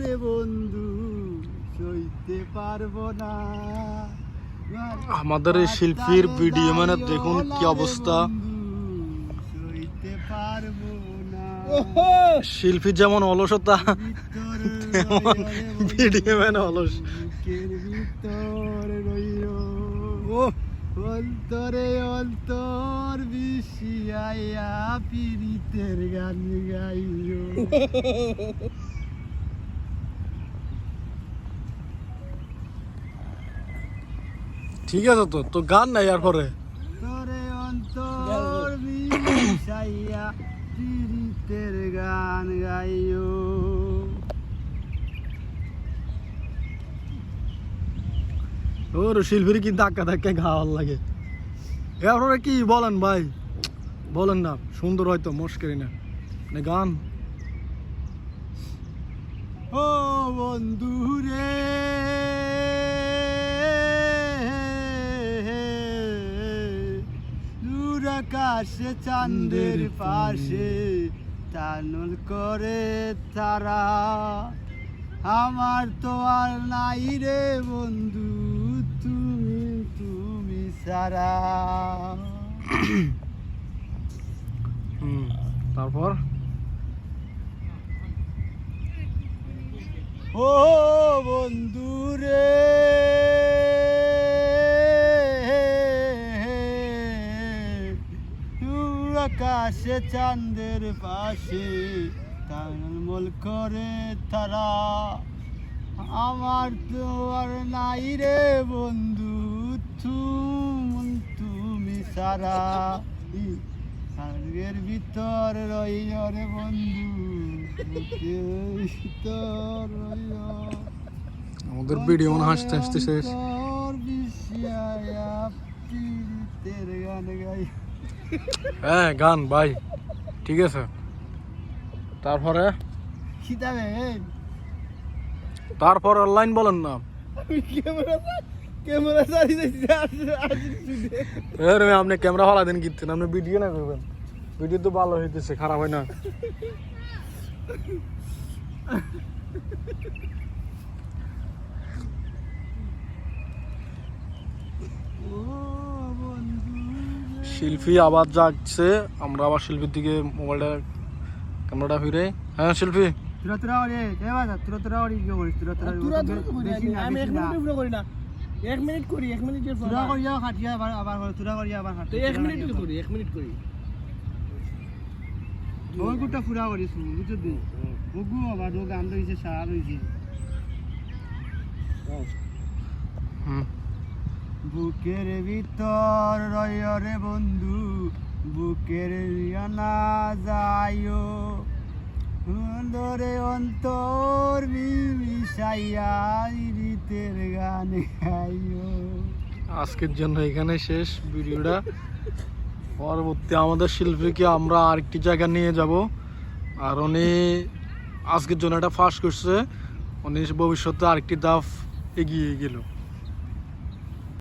রে বন্ধু সইতে পারবো না। আমাদের এই শিল্পীর ভিডিও মানে দেখুন কি অবস্থা। সইতে পারবো না। শিল্পী যেমন অলসতা তেমন ভিডিও মানে অলস। বুকের ভিতর রইও অন্তরে অন্তর বিষিয়াইয়া পীড়িতের গান গাইও। ঠিক আছে তো তো গান নাই আর পরে তোরে অন্তর বিষাইয়া পীড়িতের গান গাইও। ওর শিল্পীর কি ধাক্কা ধাক্কা খাওয়ার লাগে। আপনারা কি বলেন ভাই, বলেন না সুন্দর হয়তো মুশকিল না গান। ও বন্ধু রে দূর আকাশে চাঁদের পাশে টানল করে তারা, আমার তো আর নাই রে বন্ধু তুমি তুমি সারা। তারপর ও বন্ধু রে দূর আকাশে চাঁদের পাশে টানল করে তারা, আমার তো আর নাই রে বন্ধু তুমি সারা। স্বর্গের ভিতর রইও রে বন্ধু বুকের ভিতর রইও। আমাদের ভিডিও মনে হাসতে হাসতে শেষ। বিষিয়াইয়া পীড়িতের গান গাই। হ্যাঁ গান ভাই ঠিক আছে। তারপরে তারপর লাইন বলেন না। আপনি ক্যামেরা হলা দিন কিনতেন, আপনি ভিডিও না করবেন। ভিডিও তো ভালো হইতেছে, খারাপ হয় না। শিল্পী আবার যাচ্ছে, আমরা আবার শিল্পীর দিকে মোবাইলটা ক্যামেরাটা ফিরে। হ্যাঁ শিল্পী এক মিনিট করি, 1 মিনিটের পর এক মিনিট করি, 1 মিনিট করি। ওইগুটা পুরা করিস বুঝলি, ওগু আবার ও গান রয়েছে সারা রয়েছে। বুকের ভিতর রয় রে বন্ধু বুকের না যাইও, অন্তরে অন্তর মিশাইয়া রীতের গান গাইও। আজকের জন্য এখানে শেষ ভিডিওটা। পরবর্তী আমাদের শিল্পীকে আমরা আরেকটি জায়গা নিয়ে যাব, আর উনি আজকের জন্য এটা ফাঁস করছে, উনি ভবিষ্যতে আরেকটি ধাপ এগিয়ে গেল।